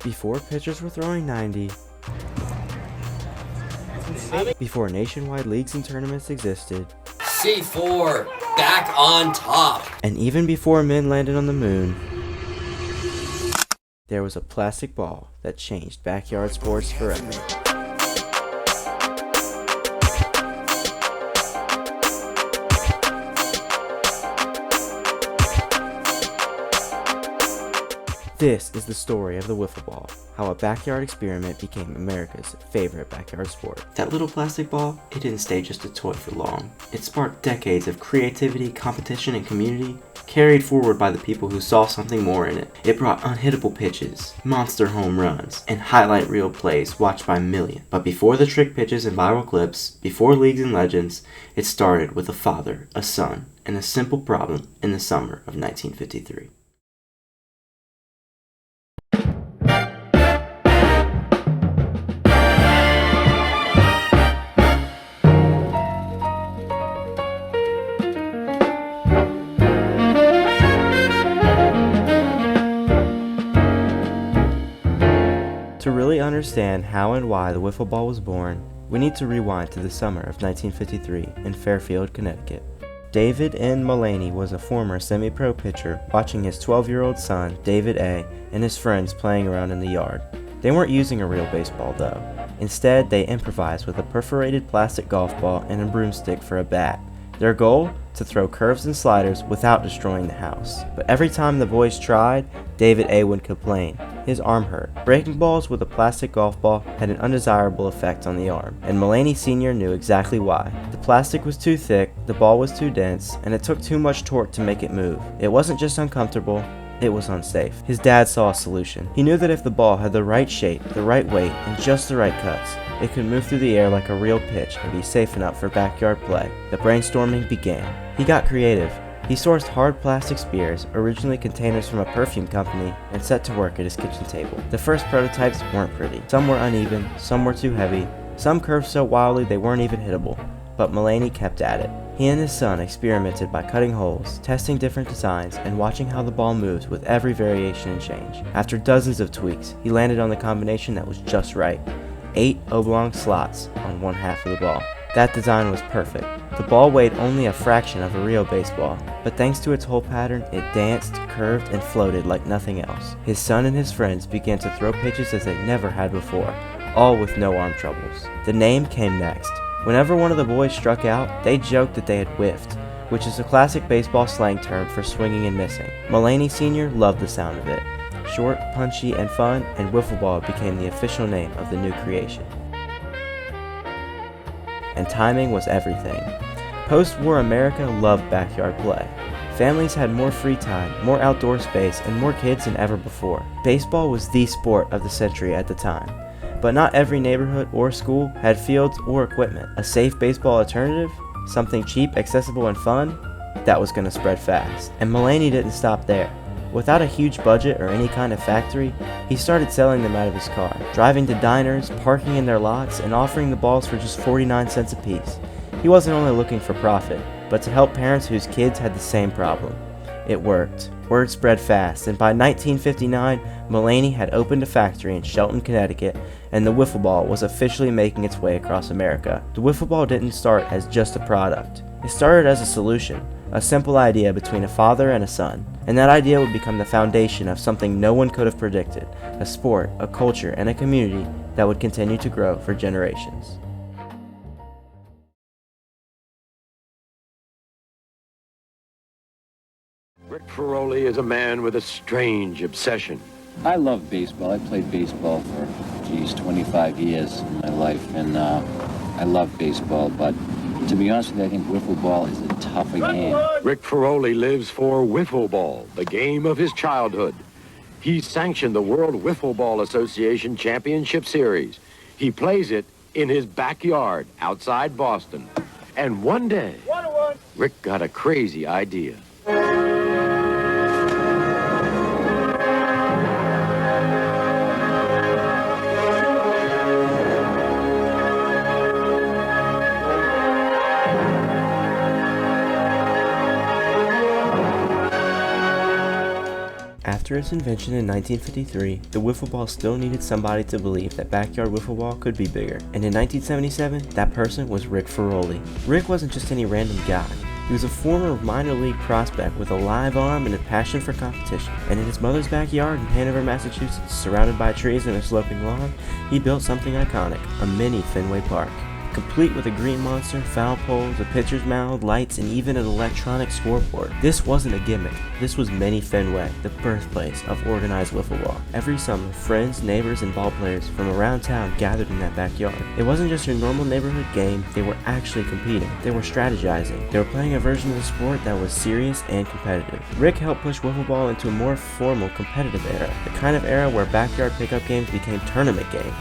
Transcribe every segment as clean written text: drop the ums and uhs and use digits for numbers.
Before pitchers were throwing 90, before nationwide leagues and tournaments existed, C4, back on top. and even before men landed on the moon, there was a plastic ball that changed backyard sports forever. This is the story of the wiffle ball, how a backyard experiment became America's favorite backyard sport. That little plastic ball, it didn't stay just a toy for long. It sparked decades of creativity, competition, and community, carried forward by the people who saw something more in it. It brought unhittable pitches, monster home runs, and highlight reel plays watched by millions. But before the trick pitches and viral clips, before leagues and legends, it started with a father, a son, and a simple problem in the summer of 1953. To really understand how and why the wiffle ball was born, we need to rewind to the summer of 1953 in Fairfield, Connecticut. David N. Mullany was a former semi-pro pitcher watching his 12-year-old son, David A., and his friends playing around in the yard. They weren't using a real baseball though. Instead, they improvised with a perforated plastic golf ball and a broomstick for a bat. Their goal? To throw curves and sliders without destroying the house. But every time the boys tried, David A. would complain. His arm hurt. Breaking balls with a plastic golf ball had an undesirable effect on the arm, and Mullany Sr. knew exactly why. The plastic was too thick, the ball was too dense, and it took too much torque to make it move. It wasn't just uncomfortable, it was unsafe. His dad saw a solution. He knew that if the ball had the right shape, the right weight, and just the right cuts, it could move through the air like a real pitch and be safe enough for backyard play. The brainstorming began. He got creative. He sourced hard plastic spears, originally containers from a perfume company, and set to work at his kitchen table. The first prototypes weren't pretty. Some were uneven, some were too heavy, some curved so wildly they weren't even hittable. But Mullany kept at it. He and his son experimented by cutting holes, testing different designs, and watching how the ball moves with every variation and change. After dozens of tweaks, he landed on the combination that was just right. 8 oblong slots on one half of the ball. That design was perfect. The ball weighed only a fraction of a real baseball, but thanks to its hole pattern, it danced, curved, and floated like nothing else. His son and his friends began to throw pitches as they never had before, all with no arm troubles. The name came next. Whenever one of the boys struck out, they joked that they had whiffed, which is a classic baseball slang term for swinging and missing. Mullany Sr. loved the sound of it. Short, punchy, and fun, and wiffle ball became the official name of the new creation. And timing was everything. Post-war America loved backyard play. Families had more free time, more outdoor space, and more kids than ever before. Baseball was the sport of the century at the time. But not every neighborhood or school had fields or equipment. A safe baseball alternative, something cheap, accessible, and fun, that was going to spread fast. And Mullany didn't stop there. Without a huge budget or any kind of factory, he started selling them out of his car, driving to diners, parking in their lots, and offering the balls for just 49 cents a piece. He wasn't only looking for profit, but to help parents whose kids had the same problem. It worked. Word spread fast, and by 1959, Mullany had opened a factory in Shelton, Connecticut, and the wiffle ball was officially making its way across America. The wiffle ball didn't start as just a product. It started as a solution, a simple idea between a father and a son. And that idea would become the foundation of something no one could have predicted, a sport, a culture, and a community that would continue to grow for generations. Rick Ferroli is a man with a strange obsession. I love baseball. I played baseball for, 25 years in my life, and I love baseball, but to be honest with you, I think wiffle ball is a tougher game. Rick Ferroli lives for Wiffle Ball, the game of his childhood. He sanctioned the World Wiffle Ball Association Championship Series. He plays it in his backyard outside Boston. And one day, Rick got a crazy idea. after its invention in 1953, the wiffle ball still needed somebody to believe that backyard wiffle ball could be bigger. And in 1977, that person was Rick Ferroli. Rick wasn't just any random guy. He was a former minor league prospect with a live arm and a passion for competition. And in his mother's backyard in Hanover, Massachusetts, surrounded by trees and a sloping lawn, he built something iconic, a mini Fenway Park. Complete with a green monster, foul poles, a pitcher's mound, lights, and even an electronic scoreboard. This wasn't a gimmick. This was mini Fenway, the birthplace of organized wiffle ball. Every summer, friends, neighbors, and ball players from around town gathered in that backyard. It wasn't just your normal neighborhood game, they were actually competing. They were strategizing. They were playing a version of the sport that was serious and competitive. Rick helped push wiffle ball into a more formal, competitive era, the kind of era where backyard pickup games became tournament games.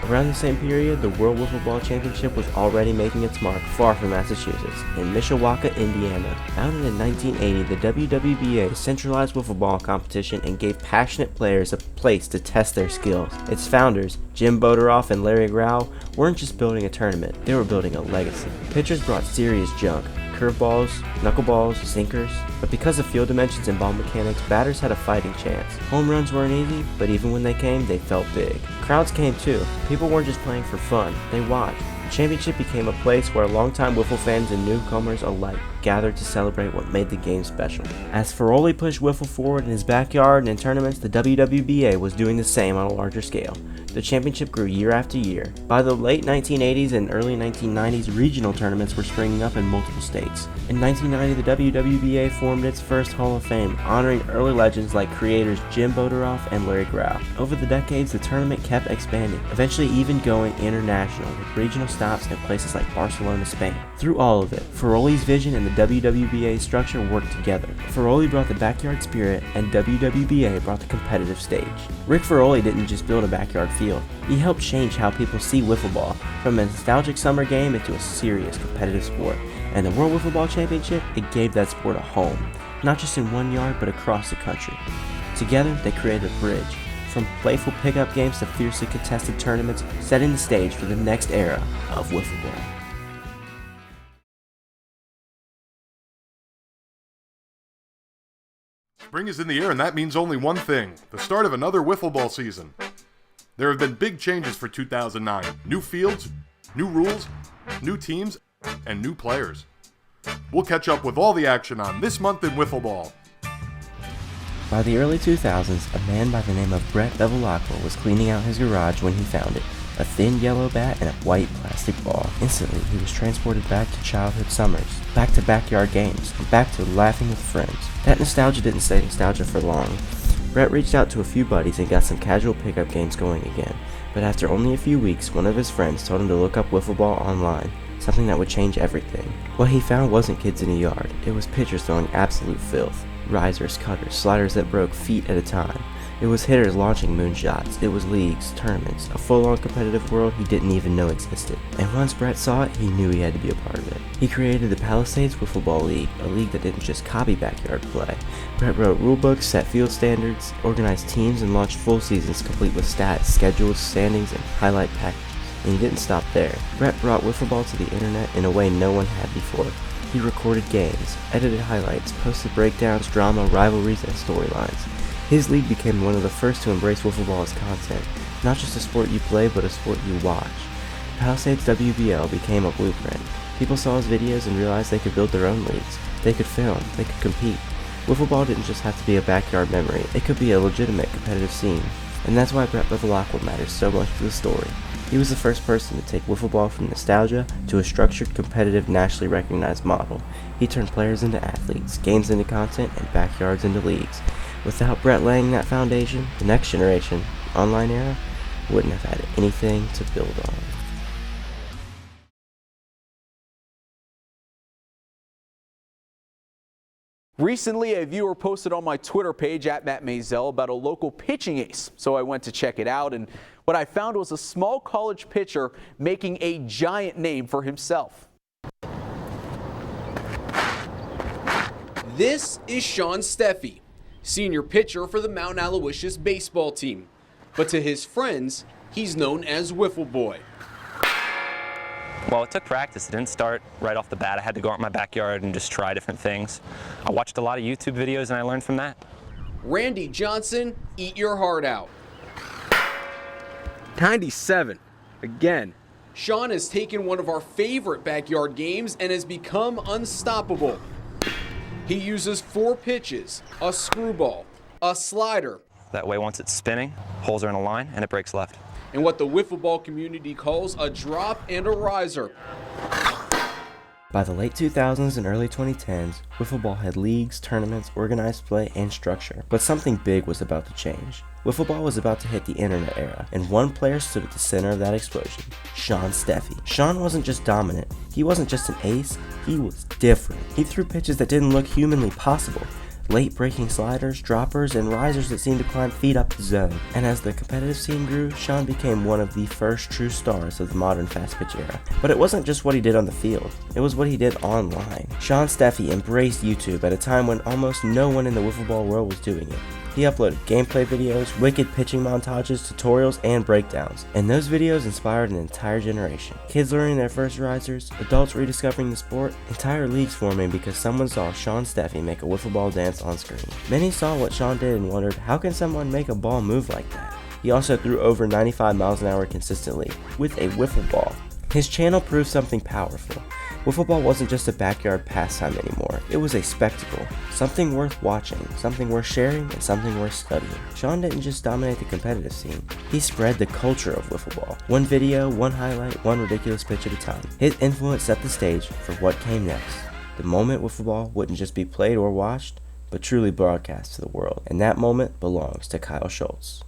Around the same period, the World Wiffle Ball Championship was already making its mark far from Massachusetts, in Mishawaka, Indiana. Founded in 1980, the WWBA centralized wiffle ball competition and gave passionate players a place to test their skills. Its founders, Jim Boderoff and Larry Grau, weren't just building a tournament, they were building a legacy. Pitchers brought serious junk, curveballs, knuckleballs, sinkers, but because of field dimensions and ball mechanics, batters had a fighting chance. Home runs weren't easy, but even when they came, they felt big. Crowds came too. People weren't just playing for fun, they watched. The championship became a place where longtime wiffle fans and newcomers alike gathered to celebrate what made the game special. As Ferroli pushed wiffle forward in his backyard and in tournaments, the WWBA was doing the same on a larger scale. The championship grew year after year. By the late 1980s and early 1990s, regional tournaments were springing up in multiple states. In 1990, the WWBA formed its first Hall of Fame, honoring early legends like creators Jim Boderoff and Larry Grau. Over the decades, the tournament kept expanding, eventually even going international, with regional stops at places like Barcelona, Spain. Through all of it, Ferroli's vision and the WWBA structure worked together. Ferroli brought the backyard spirit, and WWBA brought the competitive stage. Rick Ferroli didn't just build a backyard field. He helped change how people see wiffle ball, from a nostalgic summer game into a serious competitive sport. And the World Wiffle Ball Championship, it gave that sport a home, not just in one yard, but across the country. Together, they created a bridge, from playful pickup games to fiercely contested tournaments, setting the stage for the next era of wiffle ball. Spring is in the air, and that means only one thing: the start of another wiffle ball season. There have been big changes for 2009. New fields, new rules, new teams, and new players. We'll catch up with all the action on This Month in Wiffle Ball. By the early 2000s, a man by the name of Brett Bevelacqua was cleaning out his garage when he found it. A thin yellow bat and a white plastic ball. Instantly, he was transported back to childhood summers, back to backyard games, and back to laughing with friends. That nostalgia didn't stay nostalgia for long. Brett reached out to a few buddies and got some casual pickup games going again, but after only a few weeks, one of his friends told him to look up wiffle ball online, something that would change everything. What he found wasn't kids in a yard, it was pitchers throwing absolute filth. Risers, cutters, sliders that broke feet at a time. It was hitters launching moonshots. It was leagues, tournaments, a full-on competitive world he didn't even know existed. And once Brett saw it, he knew he had to be a part of it. He created the Palisades Wiffle Ball League, a league that didn't just copy backyard play. Brett wrote rulebooks, set field standards, organized teams, and launched full seasons complete with stats, schedules, standings, and highlight packages. And he didn't stop there. Brett brought wiffle ball to the internet in a way no one had before. He recorded games, edited highlights, posted breakdowns, drama, rivalries, and storylines. His league became one of the first to embrace wiffle ball as content, not just a sport you play, but a sport you watch. Palisades WBL became a blueprint. People saw his videos and realized they could build their own leagues. They could film, they could compete. Wiffle ball didn't just have to be a backyard memory, it could be a legitimate competitive scene. And that's why Brett Bevelacqua matters so much to the story. He was the first person to take wiffle ball from nostalgia to a structured, competitive, nationally recognized model. He turned players into athletes, games into content, and backyards into leagues. Without Brett laying that foundation, the next generation, the online era, wouldn't have had anything to build on. Recently, a viewer posted on my Twitter page at Matt Maisel about a local pitching ace, so I went to check it out, and what I found was a small college pitcher making a giant name for himself. This is Sean Steffy, senior pitcher for the Mount Aloysius baseball team, but to his friends, he's known as Wiffle Boy. Well, it took practice. It didn't start right off the bat. I had to go out in my backyard and just try different things. I watched a lot of YouTube videos and I learned from that. Randy Johnson, eat your heart out. 97. Again. Sean has taken one of our favorite backyard games and has become unstoppable. He uses 4 pitches, a screwball, a slider, That way, once it's spinning, holes are in a line and it breaks left. and what the wiffle ball community calls a drop and a riser. By the late 2000s and early 2010s, wiffle ball had leagues, tournaments, organized play, and structure. But something big was about to change. Wiffle ball was about to hit the internet era, and one player stood at the center of that explosion: Sean Steffy. Sean wasn't just dominant, he wasn't just an ace, he was different. He threw pitches that didn't look humanly possible. Late breaking sliders, droppers, and risers that seemed to climb feet up the zone. And as the competitive scene grew, Sean became one of the first true stars of the modern fast pitch era. But it wasn't just what he did on the field, it was what he did online. Sean Steffy embraced YouTube at a time when almost no one in the wiffle ball world was doing it. He uploaded gameplay videos, wicked pitching montages, tutorials, and breakdowns. And those videos inspired an entire generation. Kids learning their first risers, adults rediscovering the sport, entire leagues forming because someone saw Sean Steffy make a wiffle ball dance on screen. Many saw what Sean did and wondered, how can someone make a ball move like that? He also threw over 95 miles an hour consistently, with a wiffle ball. His channel proved something powerful. Wiffle ball wasn't just a backyard pastime anymore, it was a spectacle, something worth watching, something worth sharing, and something worth studying. Sean didn't just dominate the competitive scene, he spread the culture of wiffle ball. One video, one highlight, one ridiculous pitch at a time. His influence set the stage for what came next. The moment wiffle ball wouldn't just be played or watched, but truly broadcast to the world. And that moment belongs to Kyle Schultz.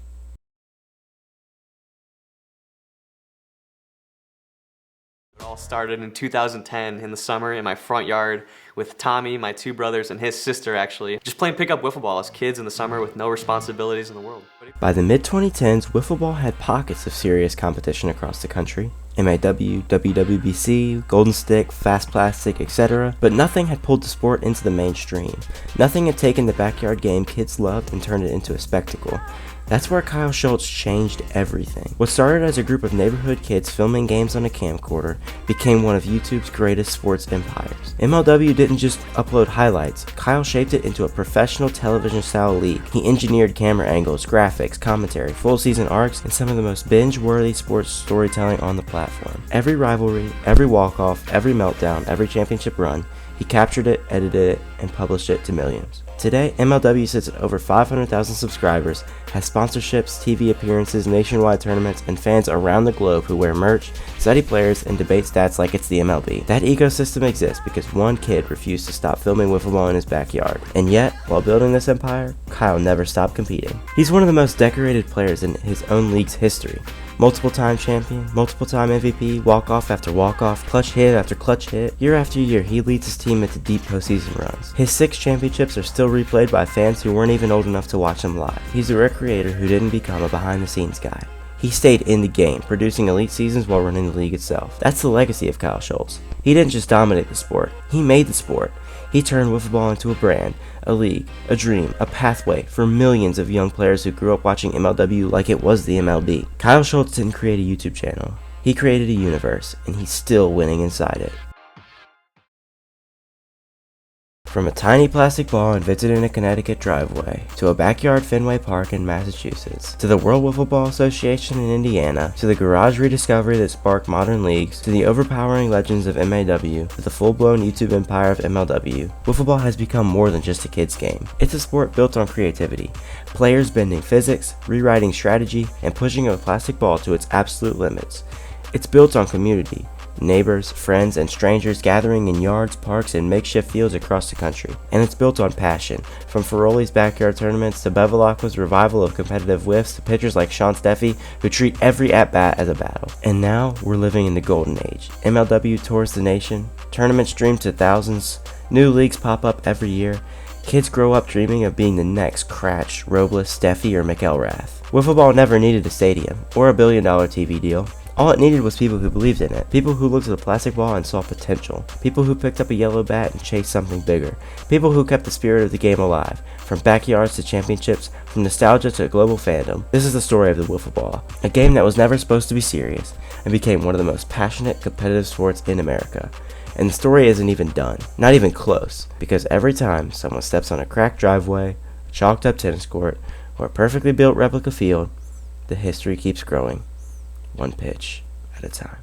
It all started in 2010 in the summer in my front yard with Tommy, my 2 brothers, and his sister actually. Just playing pickup wiffle ball as kids in the summer with no responsibilities in the world. By the mid-2010s, wiffle ball had pockets of serious competition across the country. MAW, WWBC, Golden Stick, Fast Plastic, etc. But nothing had pulled the sport into the mainstream. Nothing had taken the backyard game kids loved and turned it into a spectacle. That's where Kyle Schultz changed everything. What started as a group of neighborhood kids filming games on a camcorder became one of YouTube's greatest sports empires. MLW didn't just upload highlights, Kyle shaped it into a professional television-style league. He engineered camera angles, graphics, commentary, full season arcs, and some of the most binge-worthy sports storytelling on the platform. Every rivalry, every walk-off, every meltdown, every championship run, he captured it, edited it, and published it to millions. Today, MLW sits at over 500,000 subscribers, has sponsorships, TV appearances, nationwide tournaments, and fans around the globe who wear merch, study players, and debate stats like it's the MLB. That ecosystem exists because one kid refused to stop filming wiffle ball in his backyard. And yet, while building this empire, Kyle never stopped competing. He's one of the most decorated players in his own league's history. Multiple time champion, multiple time MVP, walk-off after walk-off, clutch hit after clutch hit. Year after year, he leads his team into deep postseason runs. His 6 championships are still replayed by fans who weren't even old enough to watch them live. He's a rare creator who didn't become a behind-the-scenes guy. He stayed in the game, producing elite seasons while running the league itself. That's the legacy of Kyle Schultz. He didn't just dominate the sport, he made the sport. He turned wiffle ball into a brand, a league, a dream, a pathway for millions of young players who grew up watching MLW like it was the MLB. Kyle Schultz didn't create a YouTube channel. He created a universe, and he's still winning inside it. From a tiny plastic ball invented in a Connecticut driveway, to a backyard Fenway Park in Massachusetts, to the World Wiffle Ball Association in Indiana, to the garage rediscovery that sparked modern leagues, to the overpowering legends of MAW, to the full-blown YouTube empire of MLW, wiffle ball has become more than just a kid's game. It's a sport built on creativity, players bending physics, rewriting strategy, and pushing a plastic ball to its absolute limits. It's built on community. Neighbors, friends, and strangers gathering in yards, parks, and makeshift fields across the country. And it's built on passion, from Ferroli's backyard tournaments to Bevelacqua's revival of competitive wiffs to pitchers like Sean Steffy who treat every at-bat as a battle. And now, we're living in the golden age. MLW tours the nation, tournaments stream to thousands, new leagues pop up every year, kids grow up dreaming of being the next Cratch, Robles, Steffy, or McElrath. Wiffle ball never needed a stadium, or a $1 billion TV deal. All it needed was people who believed in it, people who looked at the plastic ball and saw potential, people who picked up a yellow bat and chased something bigger, people who kept the spirit of the game alive, from backyards to championships, from nostalgia to global fandom. This is the story of the wiffle ball, a game that was never supposed to be serious, and became one of the most passionate competitive sports in America. And the story isn't even done, not even close, because every time someone steps on a cracked driveway, chalked up tennis court, or a perfectly built replica field, the history keeps growing, one pitch at a time.